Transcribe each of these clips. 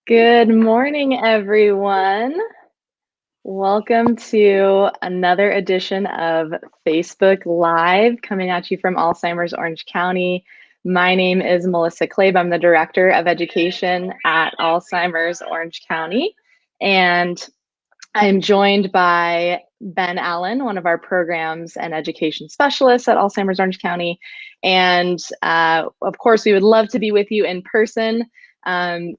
Good morning, everyone. Welcome to another edition of Facebook Live coming at you from Alzheimer's Orange County. My name is Melissa Klabe. I'm the Director of Education at Alzheimer's Orange County. And I'm joined by Ben Allen, one of our programs and education specialists at Alzheimer's Orange County. And of course, we would love to be with you in person.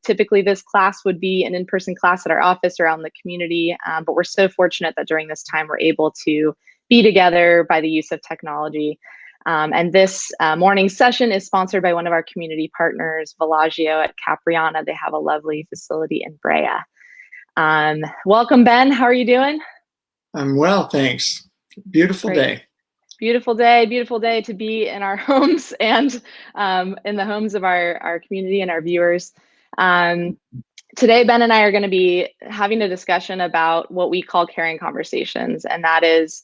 Typically, this class would be an in-person class at our office around the community, but we're so fortunate that during this time we're able to be together by the use of technology. And this morning session is sponsored by one of our community partners, Villaggio at Capriana. They have a lovely facility in Brea. Welcome, Ben. How are you doing? I'm well, thanks. Beautiful day. Beautiful day to be in our homes and in the homes of our community and our viewers. Today, Ben and I are going to be having a discussion about what we call caring conversations, and that is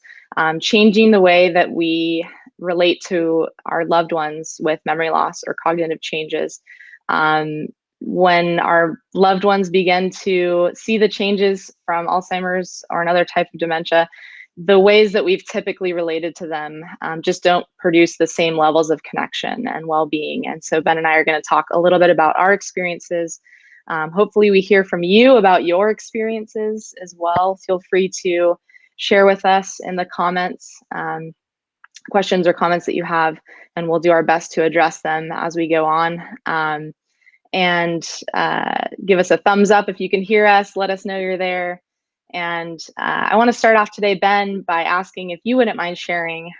changing the way that we relate to our loved ones with memory loss or cognitive changes. When our loved ones begin to see the changes from Alzheimer's or another type of dementia, the ways that we've typically related to them just don't produce the same levels of connection and well-being. And so Ben and I are going to talk a little bit about our experiences. Hopefully we hear from you about your experiences as well. Feel free to share with us in the comments questions or comments that you have, and we'll do our best to address them as we go on. And give us a thumbs up if you can hear us. Let us know you're there. And I want to start off today, Ben, by asking if you wouldn't mind sharing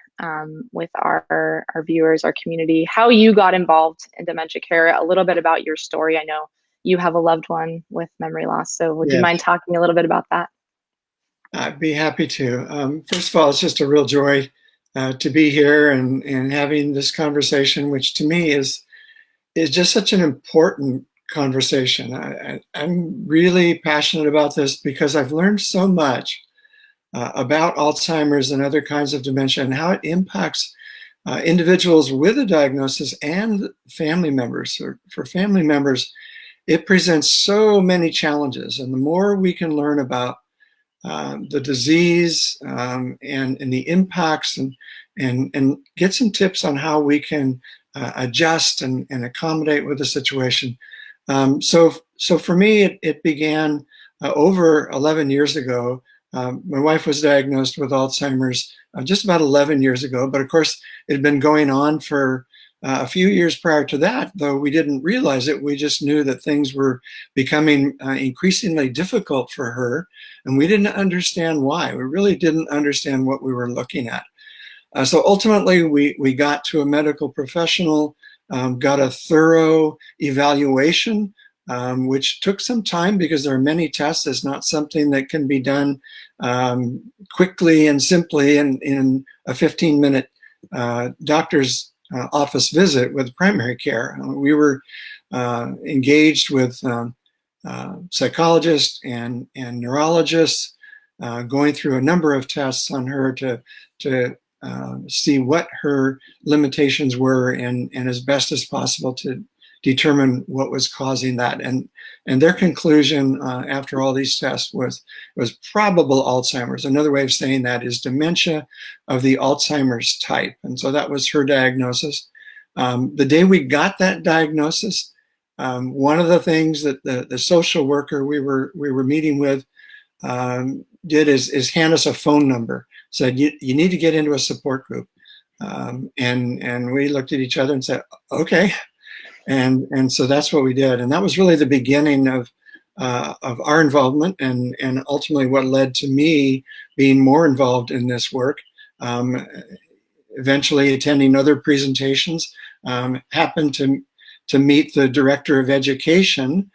with our viewers, our community, how you got involved in dementia care, a little bit about your story. I know you have a loved one with memory loss, so would you mind talking a little bit about that? I'd be happy to. First of all, it's just a real joy to be here and having this conversation, which to me is just such an important conversation. I'm really passionate about this because I've learned so much about Alzheimer's and other kinds of dementia and how it impacts individuals with a diagnosis and family members. For family members, it presents so many challenges, and the more we can learn about the disease and the impacts and get some tips on how we can adjust and accommodate with the situation. So for me, it began over 11 years ago. My wife was diagnosed with Alzheimer's just about 11 years ago, but of course it had been going on for a few years prior to that, though we didn't realize it. We just knew that things were becoming increasingly difficult for her, and we didn't understand why. We really didn't understand what we were looking at. So ultimately, we got to a medical professional, got a thorough evaluation, which took some time because there are many tests. It's not something that can be done quickly and simply in a 15-minute doctor's office visit with primary care. We were engaged with psychologists and neurologists, going through a number of tests on her to see what her limitations were and as best as possible to determine what was causing that. And their conclusion after all these tests was probable Alzheimer's. Another way of saying that is dementia of the Alzheimer's type. And so that was her diagnosis. The day we got that diagnosis, one of the things that the social worker we were meeting with did is hand us a phone number. Said, you need to get into a support group. And we looked at each other and said, okay. And so that's what we did. And that was really the beginning of our involvement and ultimately what led to me being more involved in this work. Eventually attending other presentations, happened to meet the director of education,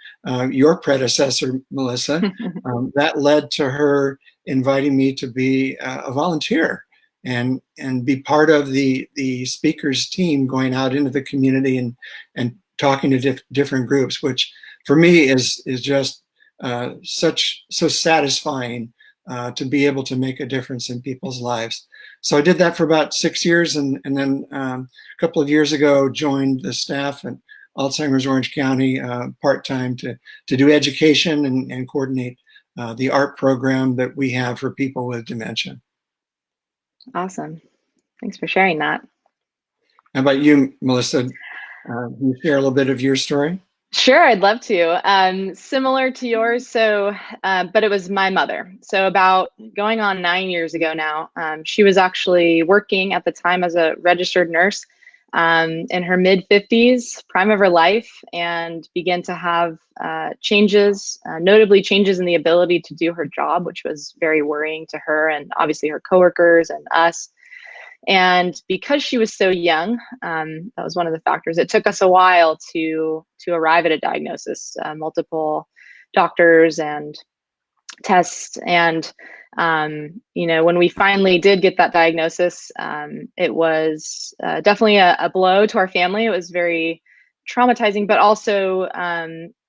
your predecessor, Melissa. That led to her inviting me to be a volunteer and be part of the speakers team going out into the community and talking to different groups, which for me is just so satisfying to be able to make a difference in people's lives. So I did that for about 6 years, and then a couple of years ago joined the staff at Alzheimer's Orange County part-time to do education and coordinate the art program that we have for people with dementia. Awesome. Thanks for sharing that. How about you, Melissa? Can you share a little bit of your story? Sure, I'd love to. Similar to yours, but it was my mother. So about going on 9 years ago now, she was actually working at the time as a registered nurse in her mid 50s, prime of her life, and began to have changes, notably changes in the ability to do her job, which was very worrying to her and obviously her coworkers and us. And because she was so young, that was one of the factors. It took us a while to arrive at a diagnosis, multiple doctors and tests. And when we finally did get that diagnosis, it was definitely a blow to our family. It was very traumatizing, but also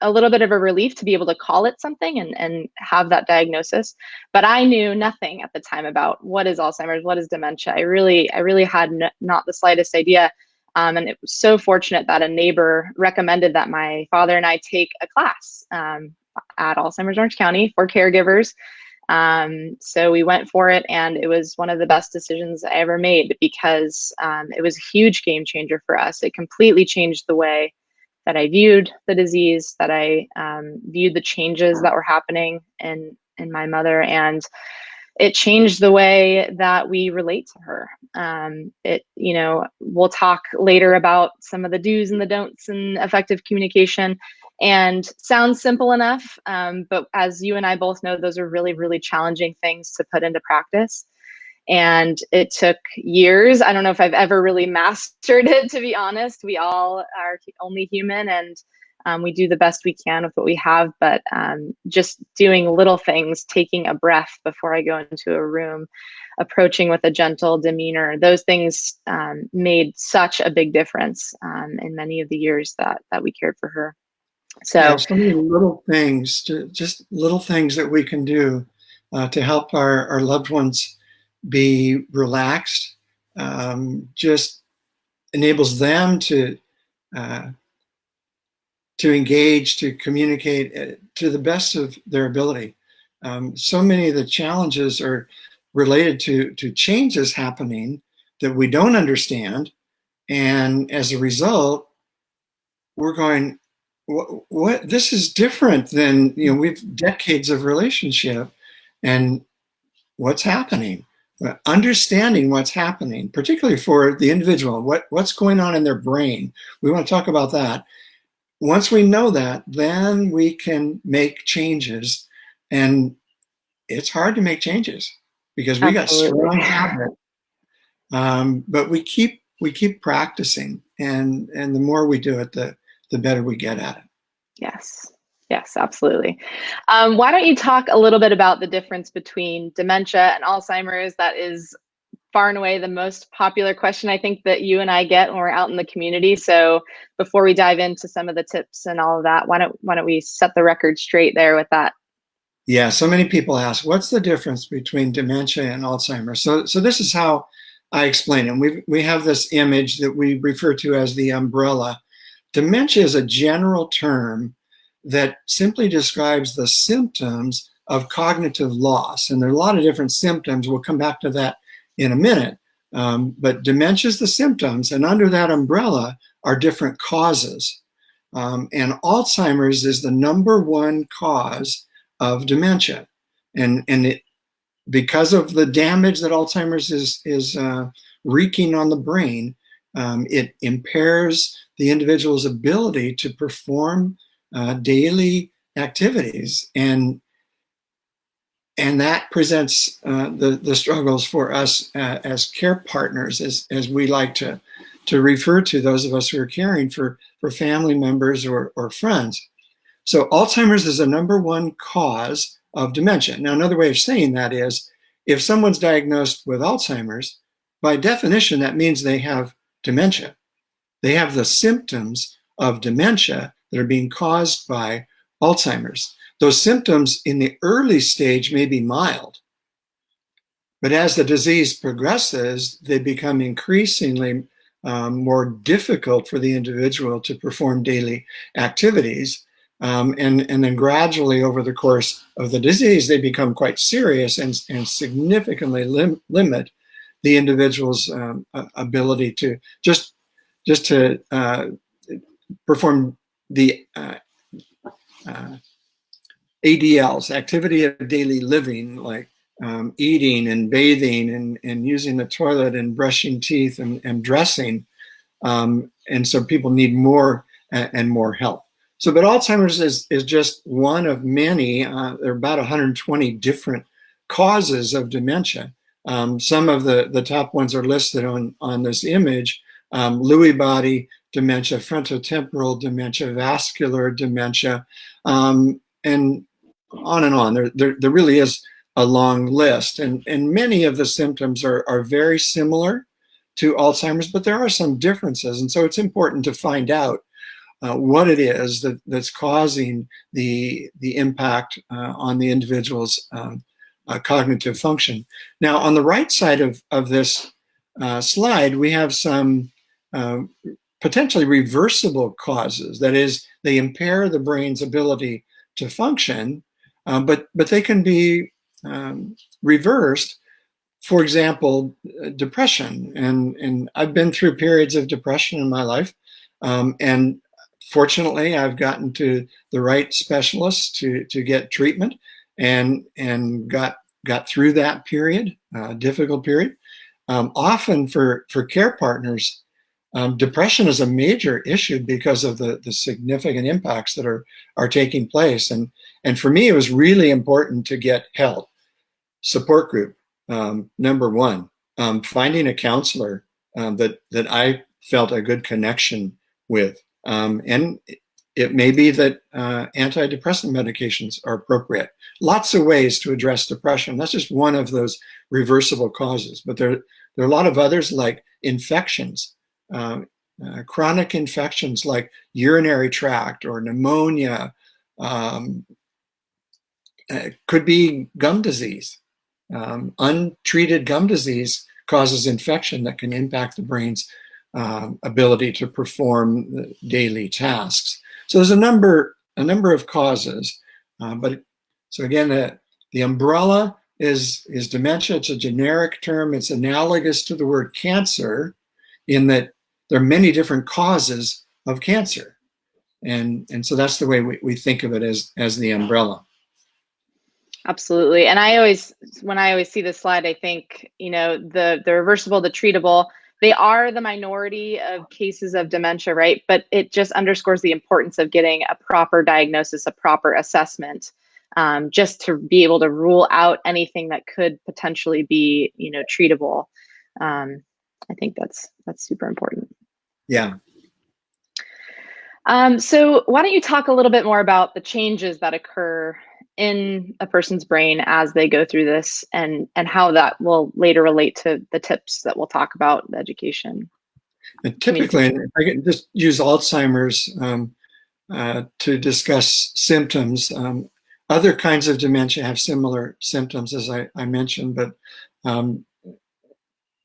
a little bit of a relief to be able to call it something and have that diagnosis. But I knew nothing at the time about what is Alzheimer's, what is dementia. I really had not the slightest idea. And it was so fortunate that a neighbor recommended that my father and I take a class at Alzheimer's Orange County for caregivers. So we went for it, and it was one of the best decisions I ever made because it was a huge game changer for us. It completely changed the way that I viewed the disease, that I viewed the changes that were happening in my mother, and it changed the way that we relate to her. We'll talk later about some of the do's and the don'ts in effective communication. And sounds simple enough, but as you and I both know, those are really, really challenging things to put into practice. And it took years. I don't know if I've ever really mastered it, to be honest. We all are only human, and we do the best we can with what we have. But just doing little things, taking a breath before I go into a room, approaching with a gentle demeanor, those things made such a big difference in many of the years that we cared for her. Yeah, So so many little things, just little things that we can do to help our loved ones be relaxed, just enables them uh, to engage, to communicate to the best of their ability. So many of the challenges are related to changes happening that we don't understand, and as a result, we're going, what this is different than, we've decades of relationship, and what's happening, understanding what's happening, particularly for the individual, what's going on in their brain. We want to talk about that. Once we know that, then we can make changes, and it's hard to make changes because we got absolutely. strong habits. But we keep practicing, and the more we do it, the better we get at it. Yes. Yes, absolutely. Why don't you talk a little bit about the difference between dementia and Alzheimer's? That is far and away the most popular question I think that you and I get when we're out in the community. So before we dive into some of the tips and all of that, why don't we set the record straight there with that? Yeah, so many people ask, what's the difference between dementia and Alzheimer's? So this is how I explain it. We have this image that we refer to as the umbrella. Dementia is a general term that simply describes the symptoms of cognitive loss. And there are a lot of different symptoms. We'll come back to that in a minute. But dementia is the symptoms, and under that umbrella are different causes. And Alzheimer's is the number one cause of dementia. And because of the damage that Alzheimer's is wreaking on the brain, it impairs the individual's ability to perform daily activities, and that presents the struggles for us as care partners, as we like to refer to those of us who are caring for family members or friends. So Alzheimer's is the number one cause of dementia. Now, another way of saying that is, if someone's diagnosed with Alzheimer's, by definition, that means they have dementia. They have the symptoms of dementia that are being caused by Alzheimer's. Those symptoms in the early stage may be mild, but as the disease progresses, they become increasingly more difficult for the individual to perform daily activities. And then gradually over the course of the disease, they become quite serious and significantly limit the individual's ability to just to perform the ADLs, activity of daily living, like eating and bathing and using the toilet and brushing teeth and dressing. And so people need more and more help. So, but Alzheimer's is just one of many. There are about 120 different causes of dementia. Some of the top ones are listed on this image. Lewy body dementia, frontotemporal dementia, vascular dementia, and on and on. There really is a long list. And many of the symptoms are very similar to Alzheimer's, but there are some differences. And so it's important to find out what it is that's causing the impact on the individual's cognitive function. Now, on the right side of this slide, we have some potentially reversible causes. That is, they impair the brain's ability to function, but they can be reversed. For example, depression, and I've been through periods of depression in my life, and fortunately, I've gotten to the right specialists to get treatment, and got through that period, difficult period. Often for care partners, depression is a major issue because of the significant impacts that are taking place, and for me, it was really important to get help. Support group, number one. Finding a counselor that I felt a good connection with, and it may be that antidepressant medications are appropriate. Lots of ways to address depression. That's just one of those reversible causes, but there are a lot of others, like infections, chronic infections like urinary tract or pneumonia. Could be gum disease. Untreated gum disease causes infection that can impact the brain's ability to perform daily tasks. So there's a number of causes, but so again, the umbrella is dementia. It's a generic term. It's analogous to the word cancer, in that there are many different causes of cancer, and so that's the way we think of it, as the umbrella. Absolutely. And when I always see this slide, I think, the reversible, the treatable, they are the minority of cases of dementia, right? But it just underscores the importance of getting a proper diagnosis, a proper assessment, just to be able to rule out anything that could potentially be, treatable. I think that's super important. Yeah. So why don't you talk a little bit more about the changes that occur in a person's brain as they go through this, and how that will later relate to the tips that we'll talk about, the education. And typically, I can just use Alzheimer's to discuss symptoms. Other kinds of dementia have similar symptoms, as I mentioned, but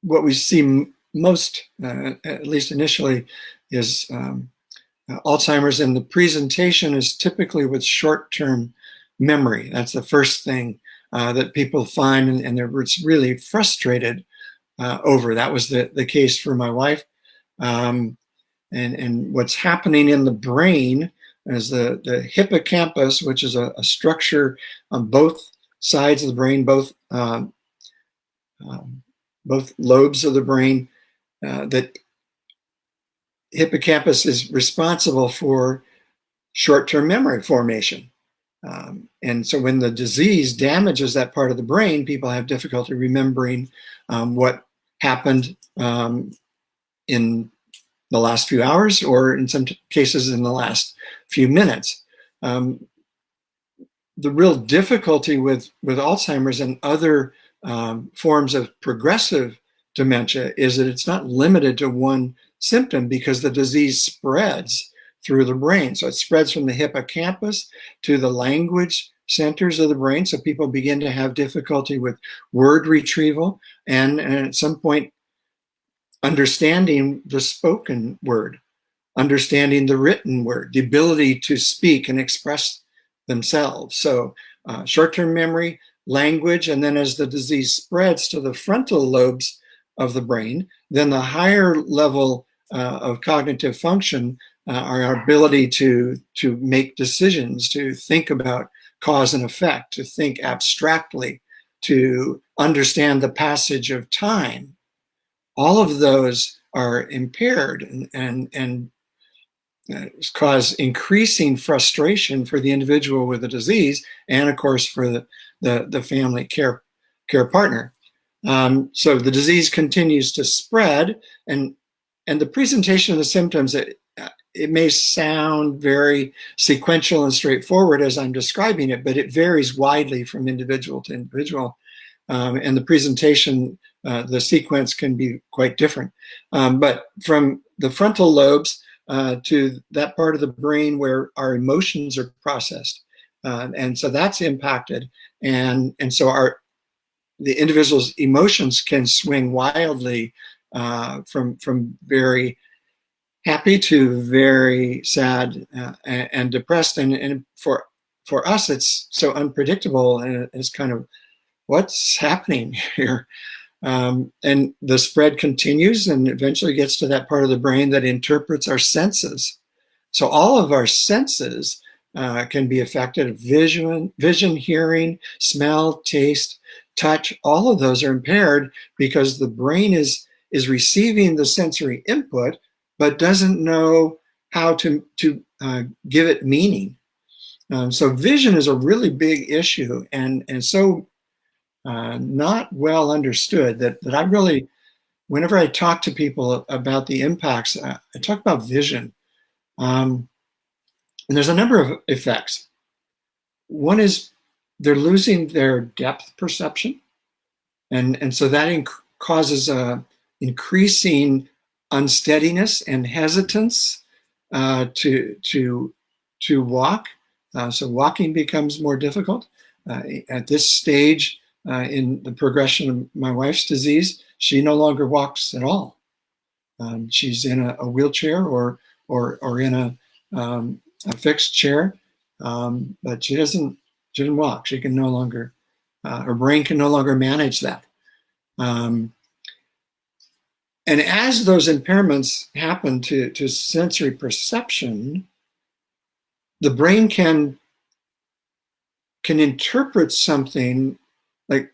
what we see most, at least initially, is Alzheimer's, and the presentation is typically with short-term memory. That's the first thing that people find, and they're really frustrated over. That was the case for my wife. And what's happening in the brain is the hippocampus, which is a structure on both sides of the brain, both lobes of the brain, that hippocampus is responsible for short-term memory formation. And so when the disease damages that part of the brain, people have difficulty remembering what happened in the last few hours, or in some cases in the last few minutes. The real difficulty with Alzheimer's and other forms of progressive dementia is that it's not limited to one symptom, because the disease spreads through the brain. So it spreads from the hippocampus to the language centers of the brain. So people begin to have difficulty with word retrieval. And at some point, understanding the spoken word, understanding the written word, the ability to speak and express themselves. So short-term memory, language, and then as the disease spreads to the frontal lobes of the brain, then the higher level of cognitive function, our ability to make decisions, to think about cause and effect, to think abstractly, to understand the passage of time. All of those are impaired and cause increasing frustration for the individual with the disease, and of course for the family care partner. So the disease continues to spread, and the presentation of the symptoms, it may sound very sequential and straightforward as I'm describing it, but it varies widely from individual to individual. And the presentation, the sequence can be quite different. But from the frontal lobes to that part of the brain where our emotions are processed. And so that's impacted. And so the individual's emotions can swing wildly from very happy to very sad and depressed. And for us, it's so unpredictable, and it's kind of, what's happening here? And the spread continues and eventually gets to that part of the brain that interprets our senses. So all of our senses can be affected: vision, hearing, smell, taste, touch. All of those are impaired because the brain is receiving the sensory input, but doesn't know how to give it meaning. So vision is a really big issue, and so not well understood, that I really, whenever I talk to people about the impacts, I talk about vision. And there's a number of effects. One is they're losing their depth perception. And so that causes increasing unsteadiness and hesitance to walk. So walking becomes more difficult. At this stage in the progression of my wife's disease, she no longer walks at all. She's in a wheelchair or in a fixed chair, but she doesn't walk. She can no longer, her brain can no longer manage that. And as those impairments happen to sensory perception, the brain can interpret something. Like,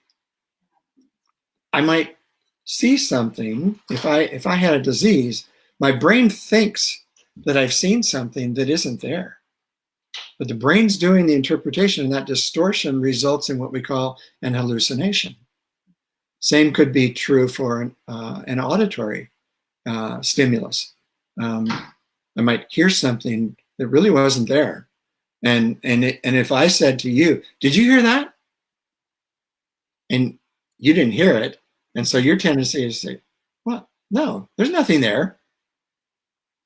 I might see something. If I had a disease, my brain thinks that I've seen something that isn't there. But the brain's doing the interpretation, and that distortion results in what we call an hallucination. Same could be true for an auditory stimulus. I might hear something that really wasn't there. And if I said to you, "Did you hear that?" And you didn't hear it, and so your tendency is to say, "Well, no, there's nothing there."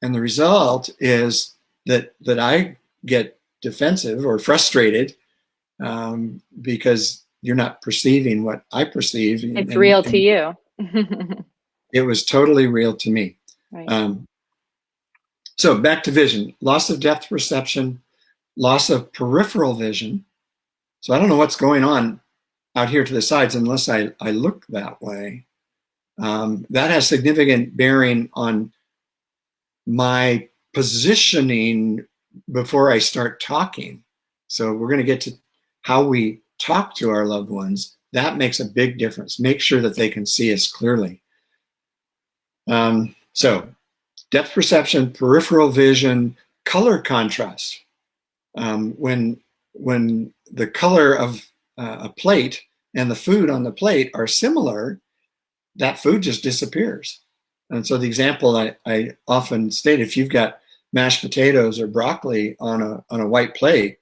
And the result is that I get defensive or frustrated because you're not perceiving what I perceive. It's real to you. It was totally real to me. Right. So back to vision: loss of depth perception, loss of peripheral vision. So I don't know what's going on out here to the sides unless I look that way. That has significant bearing on my positioning before I start talking. So we're going to get to how we talk to our loved ones. That makes a big difference. Make sure that they can see us clearly. So depth perception, peripheral vision, color contrast. When the color of a plate and the food on the plate are similar, that food just disappears. And so the example I often state: if you've got mashed potatoes or broccoli on a white plate,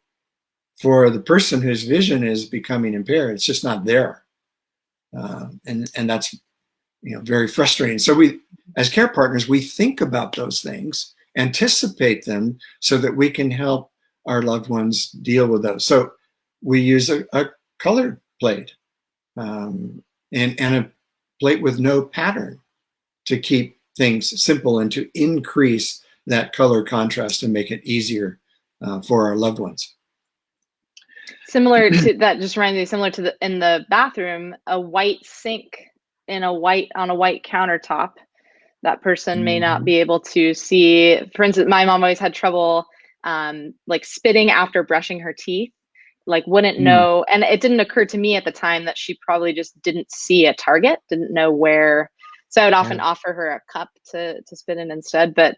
for the person whose vision is becoming impaired, it's just not there. And that's very frustrating. So we, as care partners, we think about those things, anticipate them, so that we can help our loved ones deal with those. So we use a colored plate and a plate with no pattern. to keep things simple and to increase that color contrast and make it easier for our loved ones. Similar to that, just reminds me, similar to in the bathroom, a white sink on a white countertop. That person may not be able to see. For instance, my mom always had trouble like spitting after brushing her teeth, like wouldn't know. And it didn't occur to me at the time that she probably just didn't see a target, didn't know where. So I would often offer her a cup to spit in instead. But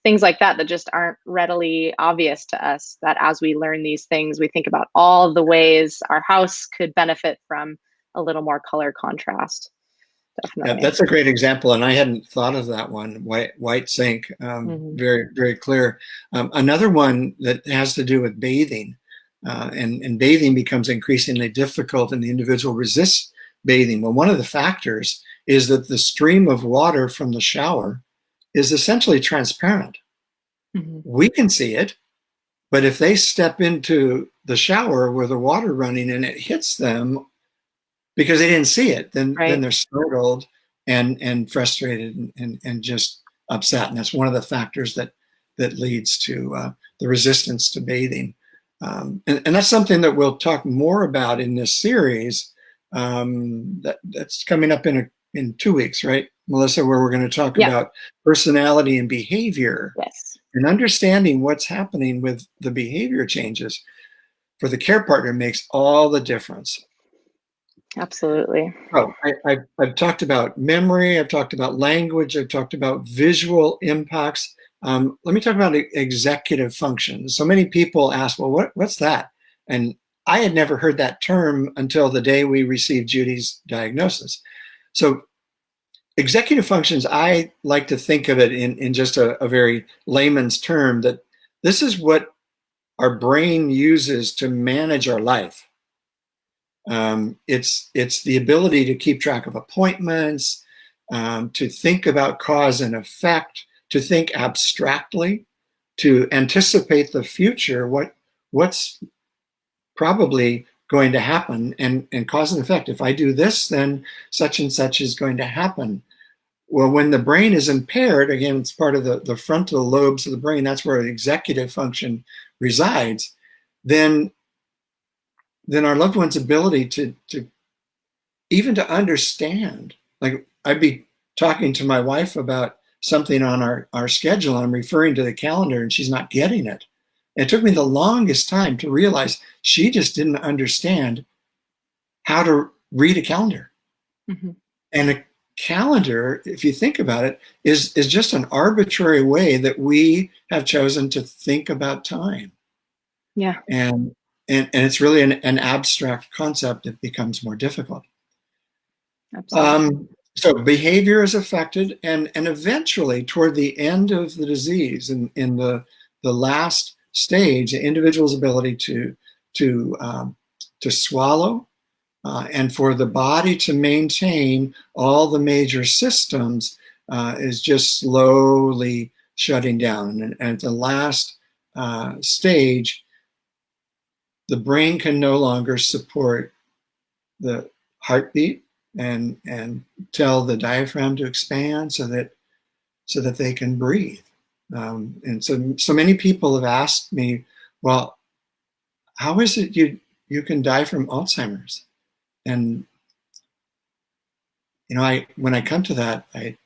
things like that just aren't readily obvious to us, that as we learn these things, we think about all the ways our house could benefit from a little more color contrast. Definitely. Yeah, that's a great example, and I hadn't thought of that one. White sink, very, very clear. Another one that has to do with bathing, and bathing becomes increasingly difficult, and the individual resists bathing. Well, one of the factors is that the stream of water from the shower is essentially transparent. We can see it, but if they step into the shower with the water running and it hits them because they didn't see it, then they're startled and frustrated and just upset. And that's one of the factors that leads to the resistance to bathing. And that's something that we'll talk more about in this series that's coming up in 2 weeks, right, Melissa, where we're going to talk about personality and behavior and understanding what's happening with the behavior changes for the care partner makes all the difference. Absolutely. Oh, I've talked about memory. I've talked about language. I've talked about visual impacts. Let me talk about executive function. So many people ask, well, what's that? And I had never heard that term until the day we received Judy's diagnosis. So executive functions, I like to think of it in just a very layman's term, that this is what our brain uses to manage our life. It's the ability to keep track of appointments, to think about cause and effect, to think abstractly, to anticipate the future, what's probably going to happen, and cause and effect. If I do this, then such and such is going to happen. Well, when the brain is impaired, again, it's part of the frontal lobes of the brain, that's where the executive function resides, then our loved one's ability to even to understand, like I'd be talking to my wife about something on our schedule, and I'm referring to the calendar and she's not getting it. It took me the longest time to realize she just didn't understand how to read a calendar. And a calendar, if you think about it, is just an arbitrary way that we have chosen to think about time. And it's really an abstract concept that becomes more difficult. So behavior is affected, and eventually toward the end of the disease, in the last stage, the individual's ability to swallow and for the body to maintain all the major systems is just slowly shutting down. And at the last stage, the brain can no longer support the heartbeat and tell the diaphragm to expand so that they can breathe. And so many people have asked me, well, how is it you can die from Alzheimer's? And when I come to that, I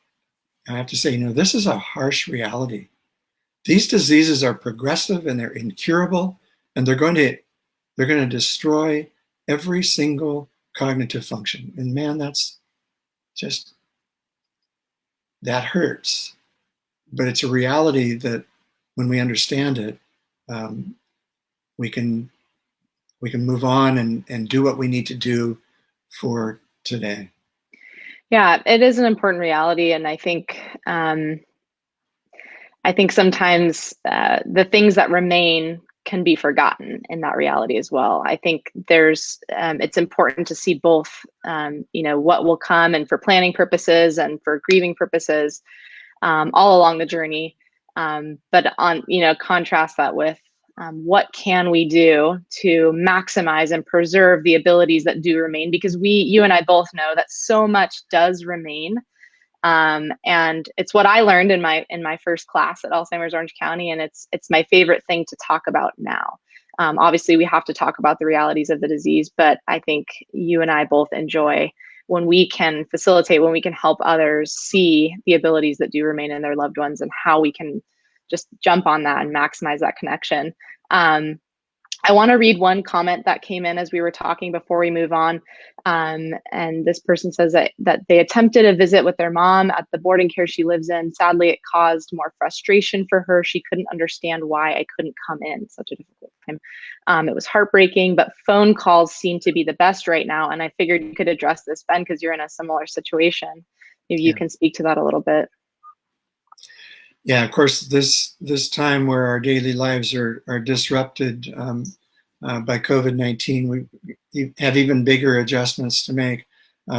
have to say, this is a harsh reality. These diseases are progressive and they're incurable, and they're going to destroy every single cognitive function. And man, that hurts. But it's a reality that when we understand it, we can move on and do what we need to do for today. Yeah, it is an important reality. And I think sometimes the things that remain can be forgotten in that reality as well. I think it's important to see both, what will come, and for planning purposes and for grieving purposes, all along the journey. But contrast that with what can we do to maximize and preserve the abilities that do remain? Because you and I both know that so much does remain. And it's what I learned in my first class at Alzheimer's Orange County, and it's my favorite thing to talk about now. Obviously, we have to talk about the realities of the disease, but I think you and I both enjoy when we can facilitate, when we can help others see the abilities that do remain in their loved ones and how we can just jump on that and maximize that connection. I want to read one comment that came in as we were talking before we move on. And this person says that they attempted a visit with their mom at the boarding care she lives in. Sadly, it caused more frustration for her. She couldn't understand why I couldn't come in. Such a difficult time. It was heartbreaking, but phone calls seem to be the best right now. And I figured you could address this, Ben, because you're in a similar situation. Maybe you can speak to that a little bit. Yeah, of course, this time where our daily lives are disrupted by COVID-19, we have even bigger adjustments to make.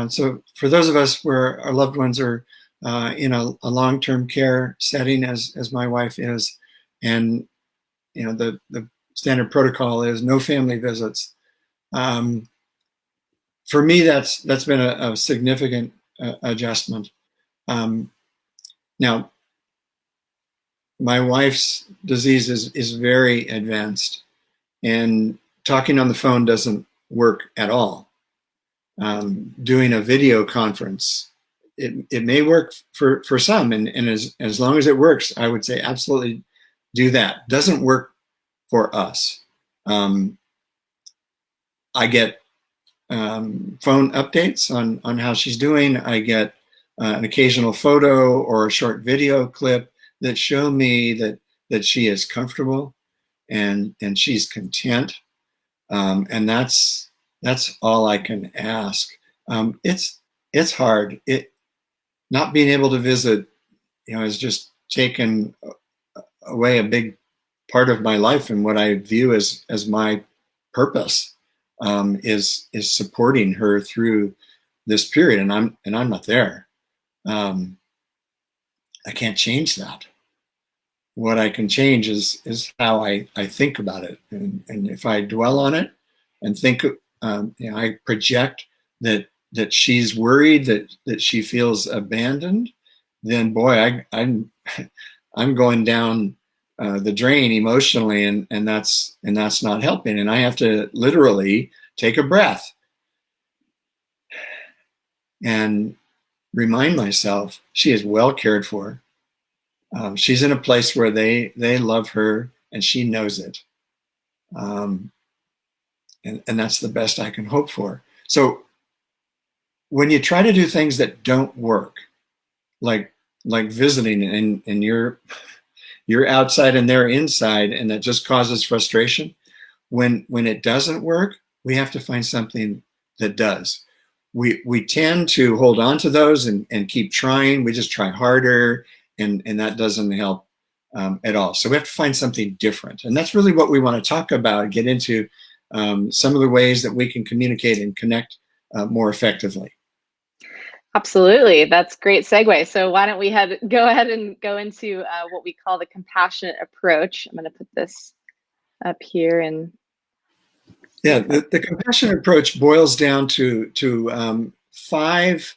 So for those of us where our loved ones are in a long-term care setting, as my wife is, and the standard protocol is no family visits. For me, that's been a significant adjustment. Now, my wife's disease is very advanced, and talking on the phone doesn't work at all. Doing a video conference, it may work for some, and as long as it works, I would say absolutely do that. Doesn't work for us. I get phone updates on how she's doing. I get an occasional photo or a short video clip that show me that she is comfortable and she's content, and that's all I can ask. It's hard. It not being able to visit, has just taken away a big part of my life, and what I view as my purpose is supporting her through this period, and I'm not there. I can't change that. What I can change is how I think about it, and if I dwell on it and think, I project that she's worried, that she feels abandoned, then boy, I'm going down the drain emotionally, and that's not helping. And I have to literally take a breath and remind myself she is well cared for. She's in a place where they love her, and she knows it. And that's the best I can hope for. So when you try to do things that don't work, like visiting, and you're outside and they're inside, and that just causes frustration, when it doesn't work, we have to find something that does. We tend to hold on to those and keep trying. We just try harder, and that doesn't help at all. So we have to find something different. And that's really what we want to talk about, get into some of the ways that we can communicate and connect more effectively. Absolutely. That's great segue. So why don't we go ahead and go into what we call the compassionate approach. I'm going to put this up here. And yeah, the compassionate approach boils down to 5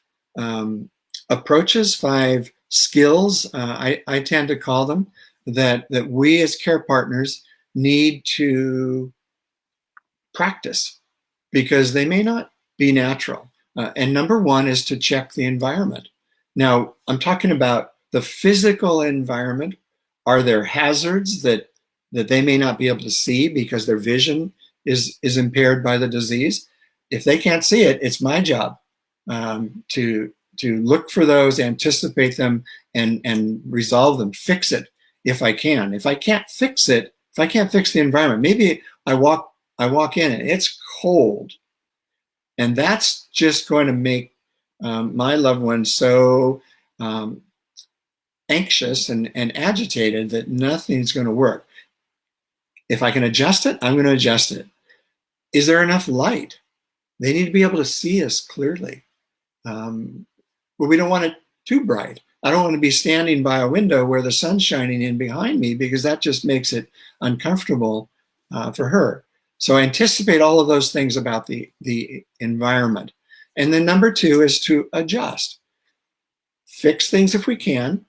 approaches, 5 skills, I tend to call them, that we as care partners need to practice, because they may not be natural. And number 1 is to check the environment. Now, I'm talking about the physical environment. Are there hazards that they may not be able to see because their vision is impaired by the disease? If they can't see it, it's my job to look for those, anticipate them, and resolve them, fix it if I can. If I can't fix it, if I can't fix the environment, maybe I walk in and it's cold, and that's just going to make my loved one so anxious and agitated that nothing's going to work. If I can adjust it, I'm going to adjust it. Is there enough light? They need to be able to see us clearly. But we don't want it too bright. I don't want to be standing by a window where the sun's shining in behind me, because that just makes it uncomfortable for her. So I anticipate all of those things about the environment. And then number 2 is to adjust. fix things if we can.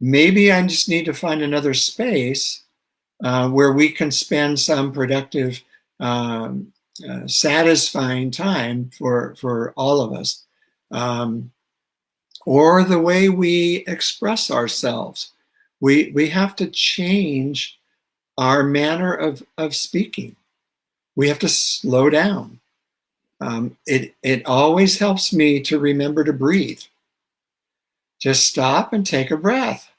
Maybe I just need to find another space where we can spend some productive, satisfying time for all of us. Or the way we express ourselves. We have to change our manner of speaking. We have to slow down. It always helps me to remember to breathe. Just stop and take a breath.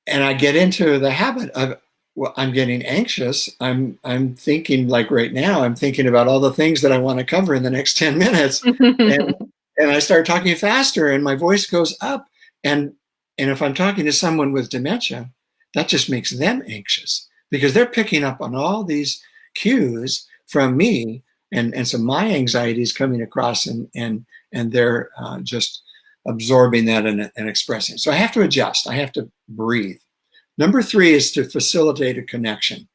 And I get into the habit of, well, I'm getting anxious. I'm thinking, like right now, I'm thinking about all the things that I want to cover in the next 10 minutes. And I start talking faster and my voice goes up. And if I'm talking to someone with dementia, that just makes them anxious because they're picking up on all these cues from me. And so my anxiety is coming across and they're just absorbing that and expressing. So I have to adjust. I have to breathe. Number 3 is to facilitate a connection.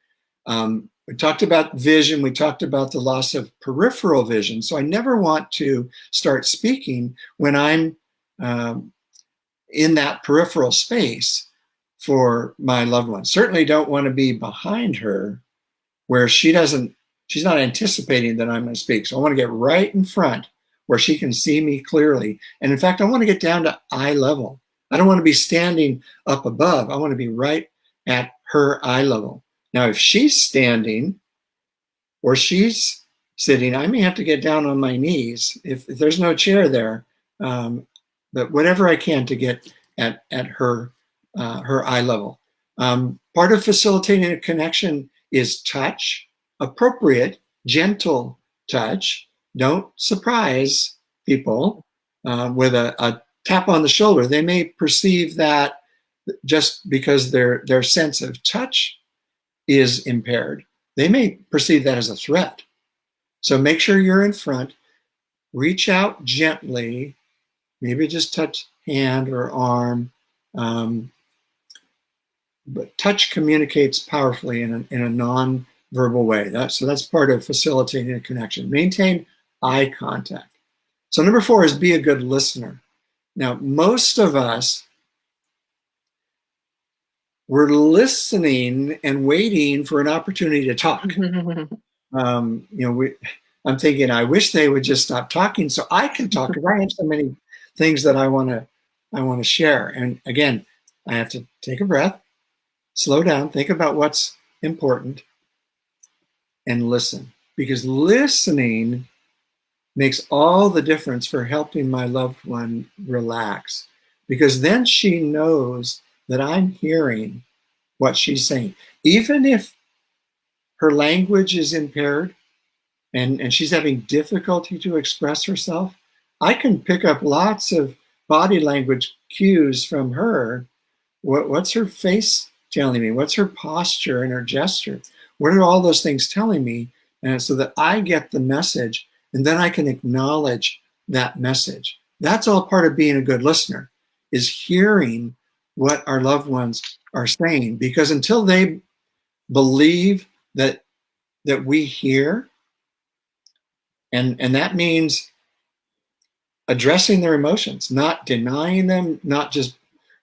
We talked about vision. We talked about the loss of peripheral vision. So I never want to start speaking when I'm in that peripheral space for my loved one. Certainly don't want to be behind her where she's not anticipating that I'm going to speak. So I want to get right in front where she can see me clearly. And in fact, I want to get down to eye level. I don't want to be standing up above. I want to be right at her eye level. Now, if she's standing or she's sitting, I may have to get down on my knees if there's no chair there. But whatever I can to get at her eye level. Part of facilitating a connection is touch, appropriate, gentle touch. Don't surprise people with a tap on the shoulder. They may perceive that just because their sense of touch is impaired. They may perceive that as a threat. So make sure you're in front. Reach out gently. Maybe just touch hand or arm. But touch communicates powerfully in a non-verbal way. So that's part of facilitating a connection. Maintain eye contact. So number 4 is be a good listener. Now, most of us, we're listening and waiting for an opportunity to talk. I'm thinking, I wish they would just stop talking so I can talk because I have so many things that I want to share. And again, I have to take a breath, slow down, think about what's important, and listen. Because listening makes all the difference for helping my loved one relax. Because then she knows that I'm hearing what she's saying. Even if her language is impaired and she's having difficulty to express herself, I can pick up lots of body language cues from her. What's her face telling me? What's her posture and her gesture? What are all those things telling me? And so that I get the message and then I can acknowledge that message. That's all part of being a good listener, is hearing what our loved ones are saying. Because until they believe that we hear, and that means addressing their emotions, not denying them, not just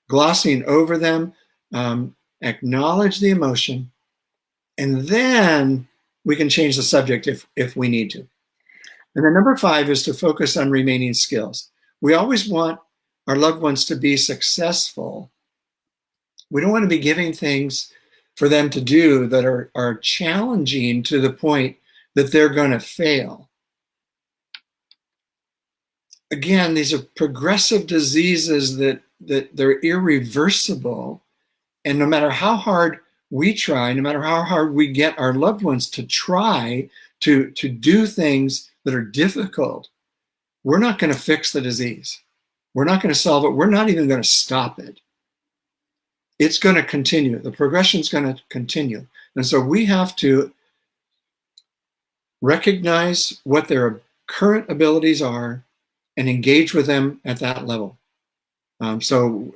glossing over them, acknowledge the emotion, and then we can change the subject if we need to. And then number 5 is to focus on remaining skills. We always want our loved ones to be successful. We don't want to be giving things for them to do that are challenging to the point that they're going to fail. Again, these are progressive diseases that they're irreversible. And no matter how hard we try, no matter how hard we get our loved ones to try to do things that are difficult, we're not going to fix the disease. We're not going to solve it. We're not even going to stop it. It's going to continue. The progression is going to continue. And so we have to recognize what their current abilities are and engage with them at that level. So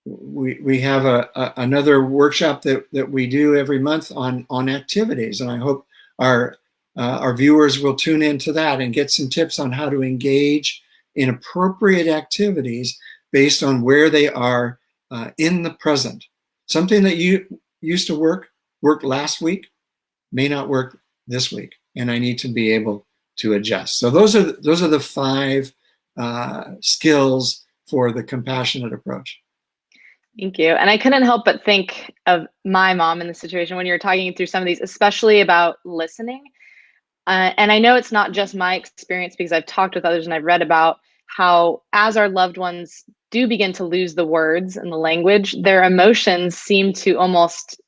we have another workshop that we do every month on activities, and I hope our viewers will tune into that and get some tips on how to engage in appropriate activities based on where they are in the present. Something that you used to work last week may not work this week, and I need to be able to adjust. So those are the 5 skills for the compassionate approach. Thank you. And I couldn't help but think of my mom in the situation when you were talking through some of these, especially about listening. And I know it's not just my experience because I've talked with others and I've read about how, as our loved ones do begin to lose the words and the language, their emotions seem to almost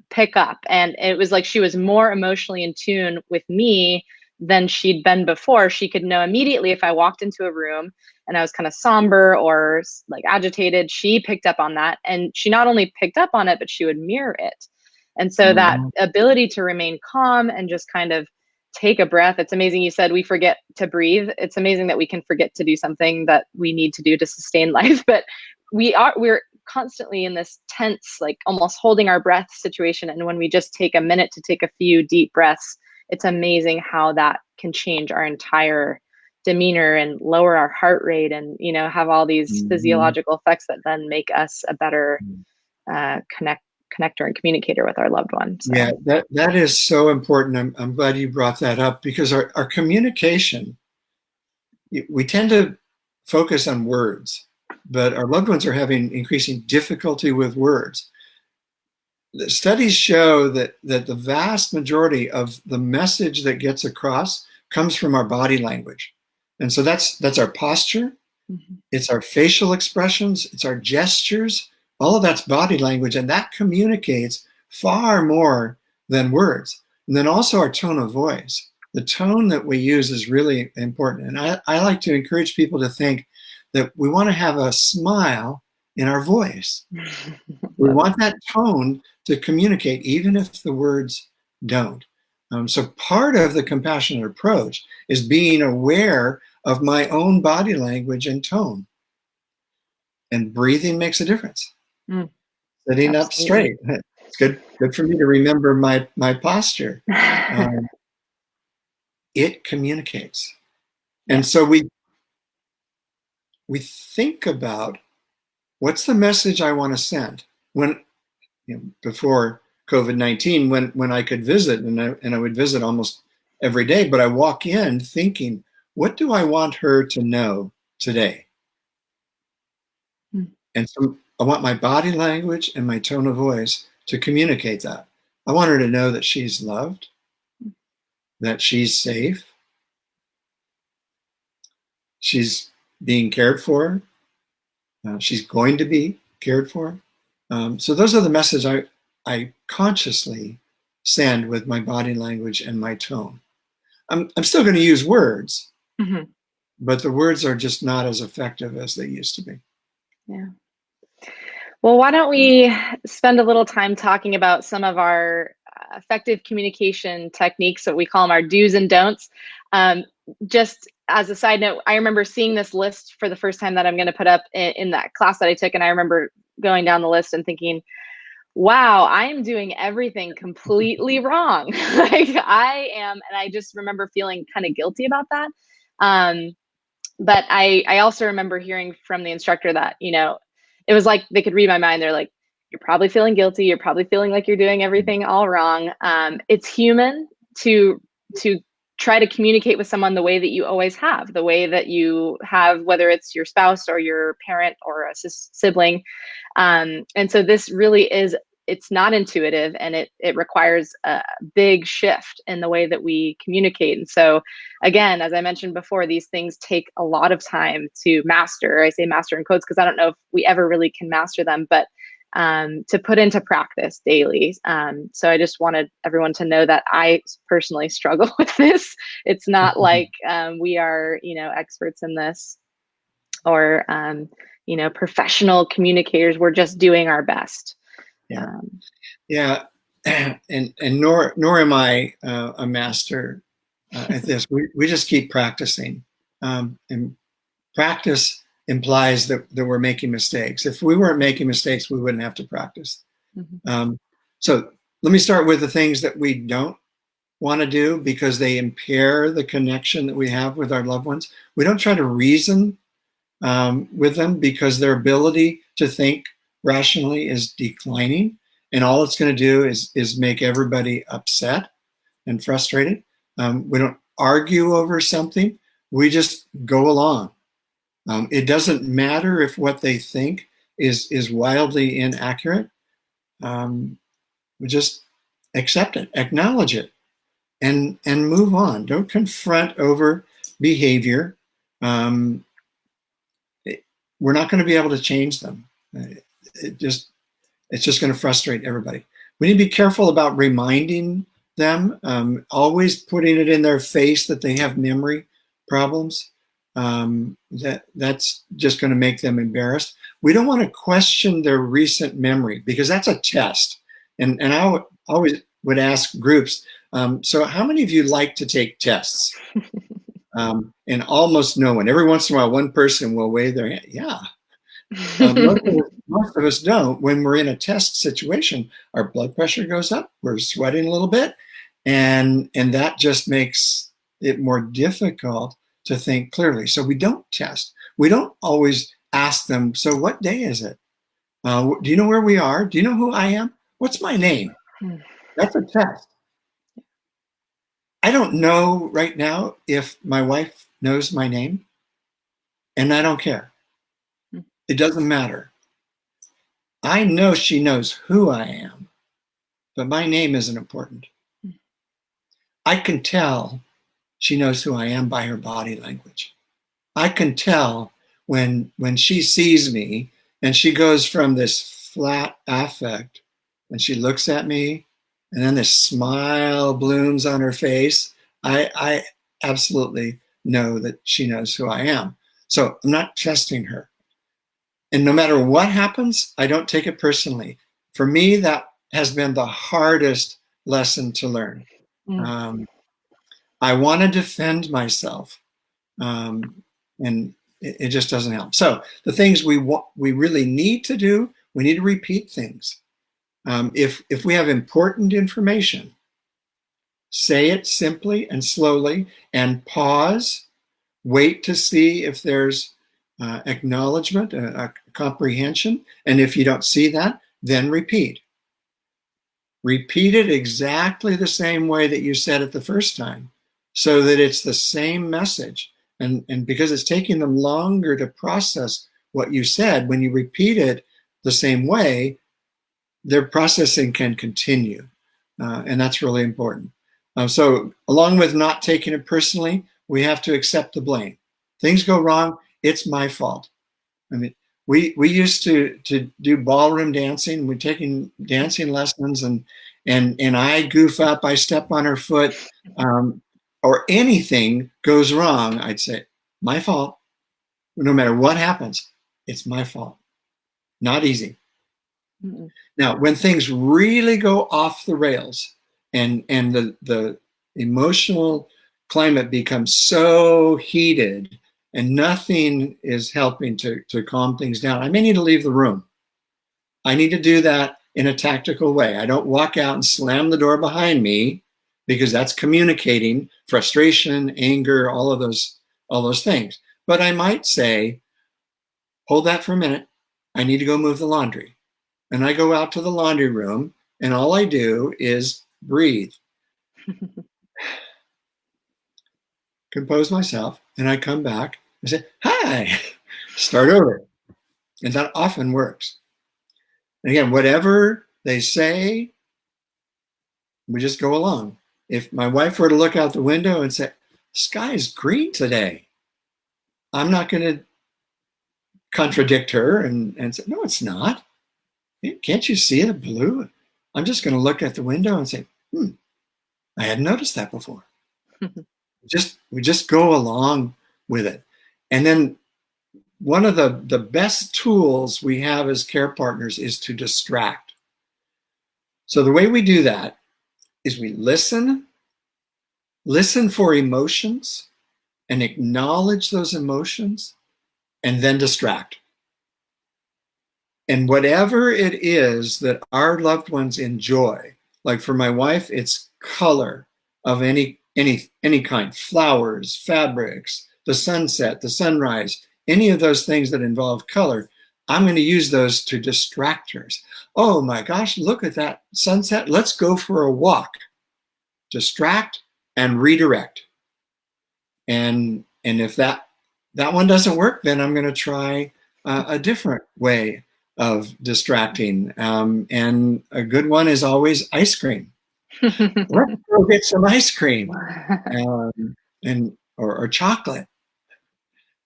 pick up. And it was like she was more emotionally in tune with me than she'd been before. She could know immediately if I walked into a room and I was kind of somber or like agitated, she picked up on that. And she not only picked up on it, but she would mirror it. And so that ability to remain calm and just kind of take a breath. It's amazing. You said we forget to breathe. It's amazing that we can forget to do something that we need to do to sustain life, but we're constantly in this tense, like almost holding our breath situation. And when we just take a minute to take a few deep breaths, it's amazing how that can change our entire demeanor and lower our heart rate and, have all these physiological effects that then make us a better connector and communicator with our loved ones. So. Yeah, that is so important. I'm glad you brought that up because our communication, we tend to focus on words, but our loved ones are having increasing difficulty with words. The studies show that the vast majority of the message that gets across comes from our body language. And so that's our posture, it's our facial expressions, it's our gestures, all of that's body language, and that communicates far more than words. And then also our tone of voice. The tone that we use is really important. And I like to encourage people to think that we want to have a smile in our voice. We want that tone to communicate, even if the words don't. So part of the compassionate approach is being aware of my own body language and tone. And breathing makes a difference. Sitting up straight. It's good for me to remember my posture. It communicates. And so we think about what's the message I want to send. When before COVID-19, when I could visit, and I would visit almost every day, but I walk in thinking, what do I want her to know today? And so I want my body language and my tone of voice to communicate that. I want her to know that she's loved, that she's safe, she's being cared for, she's going to be cared for. So those are the messages I consciously send with my body language and my tone. I'm still going to use words, but the words are just not as effective as they used to be. Yeah. Well, why don't we spend a little time talking about some of our effective communication techniques, what we call them our do's and don'ts. Just as a side note, I remember seeing this list for the first time that I'm going to put up in that class that I took. And I remember going down the list and thinking, wow, I'm doing everything completely wrong. Like I am. And I just remember feeling kind of guilty about that. But I also remember hearing from the instructor that, it was like they could read my mind. They're like, you're probably feeling guilty. You're probably feeling like you're doing everything all wrong. It's human to try to communicate with someone the way that you always have, the way that you have, whether it's your spouse or your parent or a sibling. And so this really it's not intuitive, and it requires a big shift in the way that we communicate. And so again, as I mentioned before, these things take a lot of time to master. I say master in quotes because I don't know if we ever really can master them, but to put into practice daily. So I just wanted everyone to know that I personally struggle with this. It's not like we are, experts in this or, professional communicators. We're just doing our best. Yeah. And nor am I a master at this. We just keep practicing. And practice implies that we're making mistakes. If we weren't making mistakes, we wouldn't have to practice. So let me start with the things that we don't want to do because they impair the connection that we have with our loved ones. We don't try to reason with them because their ability to think rationally is declining. And all it's going to do is make everybody upset and frustrated. We don't argue over something. We just go along. It doesn't matter if what they think is wildly inaccurate. We just accept it, acknowledge it, and move on. Don't confront over behavior. Um, we're not going to be able to change them. It's just going to frustrate everybody. We need to be careful about reminding them, always putting it in their face that they have memory problems. That's just going to make them embarrassed. We don't want to question their recent memory because that's a test. And I always would ask groups, so how many of you like to take tests? And almost no one. Every once in a while, one person will wave their hand. Yeah. Most of us don't. When we're in a test situation, our blood pressure goes up, we're sweating a little bit, and that just makes it more difficult to think clearly. So we don't test. We don't always ask them, so what day is it? Do you know where we are? Do you know who I am? What's my name? That's a test. I don't know right now if my wife knows my name, and I don't care. It doesn't matter. I know she knows who I am, but my name isn't important. I can tell she knows who I am by her body language. I can tell when she sees me and she goes from this flat affect and she looks at me and then this smile blooms on her face. I absolutely know that she knows who I am. So I'm not testing her. And no matter what happens, I don't take it personally. For me, that has been the hardest lesson to learn. I want to defend myself, and it just doesn't help. So the things we really need to do, we need to repeat things. If we have important information, say it simply and slowly, and pause. Wait to see if there's acknowledgement, a comprehension. And if you don't see that, then repeat. Repeat it exactly the same way that you said it the first time so that it's the same message. And because it's taking them longer to process what you said, when you repeat it the same way, their processing can continue. And that's really important. So along with not taking it personally, we have to accept the blame. Things go wrong, it's my fault. I mean, we used to do ballroom dancing. We're taking dancing lessons, and I goof up, I step on her foot, or anything goes wrong. I'd say, my fault. No matter what happens, it's my fault. Not easy. Mm-mm. Now, when things really go off the rails, and the emotional climate becomes so heated and nothing is helping to calm things down, I may need to leave the room. I need to do that in a tactical way. I don't walk out and slam the door behind me because that's communicating frustration, anger, all those things. But I might say, hold that for a minute. I need to go move the laundry. And I go out to the laundry room and all I do is breathe. Compose myself, and I come back and say, hi, start over. And that often works. And again, whatever they say, we just go along. If my wife were to look out the window and say, sky is green today, I'm not going to contradict her and say, no, it's not. Can't you see it blue? I'm just going to look at the window and say, I hadn't noticed that before. We just go along with it. And then one of the best tools we have as care partners is to distract. So the way we do that is we listen for emotions and acknowledge those emotions and then distract. And whatever it is that our loved ones enjoy, like for my wife, it's color. of any kind, flowers, fabrics, the sunset, the sunrise, any of those things that involve color, I'm going to use those to distractors. Oh my gosh, look at that sunset. Let's go for a walk. Distract and redirect. And if that one doesn't work, then I'm going to try a different way of distracting. And a good one is always ice cream. Let's go get some ice cream, and or chocolate,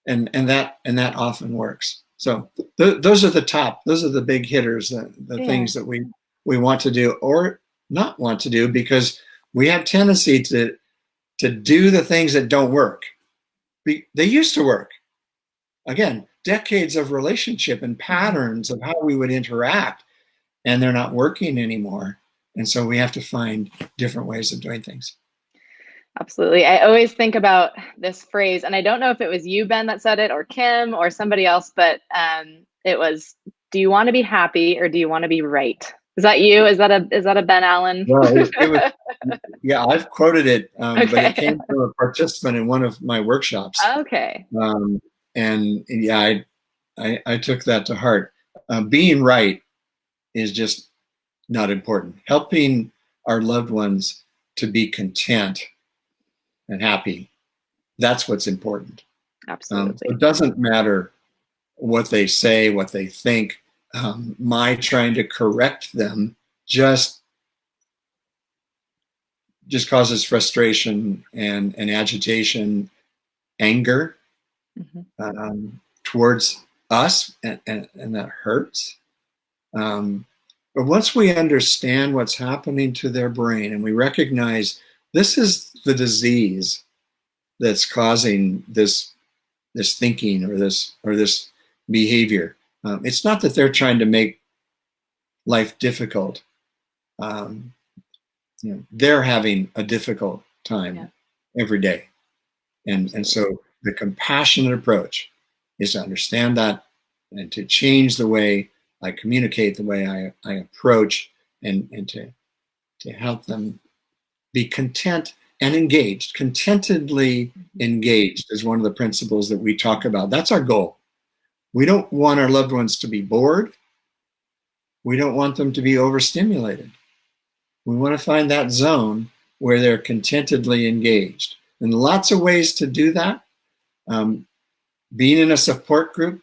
and that often works. So those are the big hitters, the Yeah. things that we want to do or not want to do, because we have tendency to do the things that don't work. They used to work. Again, decades of relationship and patterns of how we would interact, and they're not working anymore. And so we have to find different ways of doing things. Absolutely. I always think about this phrase, and I don't know if it was you, Ben, that said it, or Kim, or somebody else, but it was, do you want to be happy or do you want to be right? Is that you? Is that a Ben Allen? Well, it was, yeah, I've quoted it, Okay. but it came from a participant in one of my workshops. Okay. And yeah, I took that to heart. Being right is just not important. Helping our loved ones to be content and happy, that's what's important. Absolutely. It doesn't matter what they say, what they think. My trying to correct them just causes frustration and agitation, anger towards us, and that hurts. But once we understand what's happening to their brain and we recognize this is the disease that's causing this thinking or this behavior, it's not that they're trying to make life difficult. They're having a difficult time every day, and so the compassionate approach is to understand that and to change the way I communicate, the way I approach, and to help them be content and engaged. Contentedly engaged is one of the principles that we talk about. That's our goal. We don't want our loved ones to be bored. We don't want them to be overstimulated. We want to find that zone where they're contentedly engaged. And lots of ways to do that. Being in a support group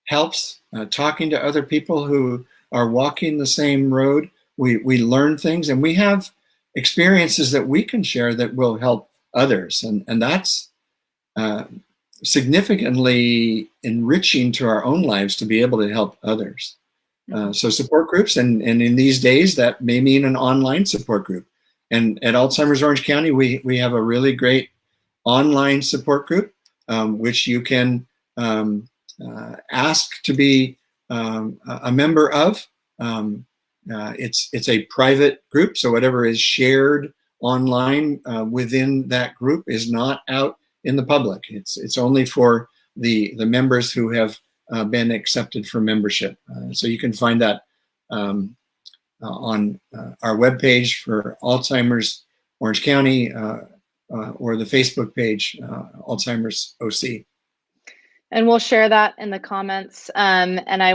helps. Talking to other people who are walking the same road, we learn things, and we have experiences that we can share that will help others. And that's significantly enriching to our own lives to be able to help others. So support groups, and in these days, that may mean an online support group. And at Alzheimer's Orange County, we have a really great online support group, which you can ask to be a member of. It's a private group, so whatever is shared online within that group is not out in the public. It's only for the members who have been accepted for membership. So you can find that on our webpage for Alzheimer's Orange County or the Facebook page, Alzheimer's OC. And we'll share that in the comments. And I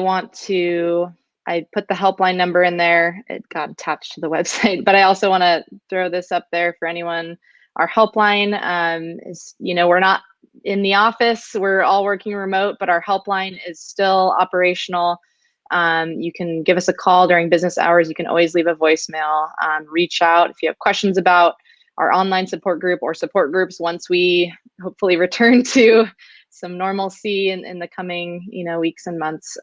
put the helpline number in there. It got attached to the website, but I also want to throw this up there for anyone. Our helpline is, we're not in the office. We're all working remote, but our helpline is still operational. You can give us a call during business hours. You can always leave a voicemail. Reach out if you have questions about our online support group or support groups once we hopefully return to some normalcy in the coming weeks and months.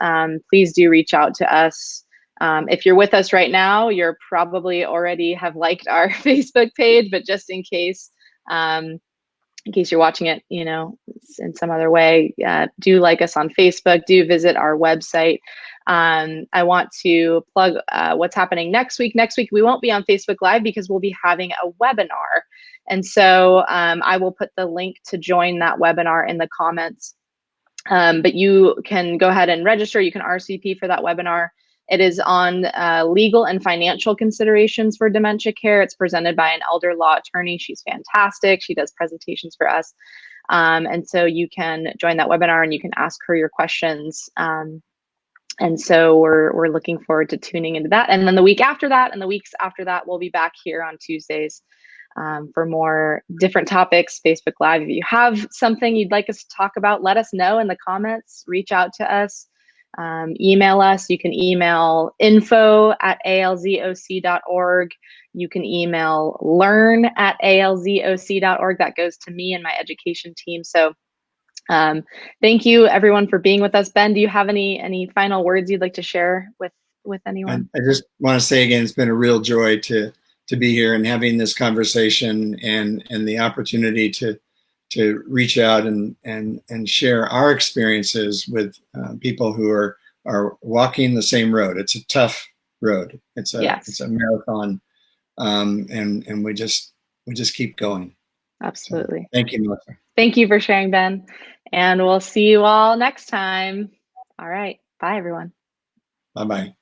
Please do reach out to us. If you're with us right now, you're probably already have liked our Facebook page, but just in case you're watching it, in some other way, do like us on Facebook, do visit our website. I want to plug what's happening next week. Next week, we won't be on Facebook Live because we'll be having a webinar. And so I will put the link to join that webinar in the comments. But you can go ahead and register. You can RSVP for that webinar. It is on legal and financial considerations for dementia care. It's presented by an elder law attorney. She's fantastic. She does presentations for us. And so you can join that webinar and you can ask her your questions. And so we're looking forward to tuning into that. And then the week after that and the weeks after that, we'll be back here on Tuesdays for more different topics, Facebook Live. If you have something you'd like us to talk about, let us know in the comments, reach out to us, email us. You can email info@alzoc.org. You can email learn@alzoc.org. That goes to me and my education team. So thank you everyone for being with us. Ben, do you have any final words you'd like to share with anyone? I just want to say again, it's been a real joy to be here and having this conversation and the opportunity to reach out and share our experiences with people who are walking the same road. It's a tough road. It's a marathon, and we just keep going. Absolutely. So, thank you, Melissa. Thank you for sharing, Ben. And we'll see you all next time. All right. Bye, everyone. Bye-bye.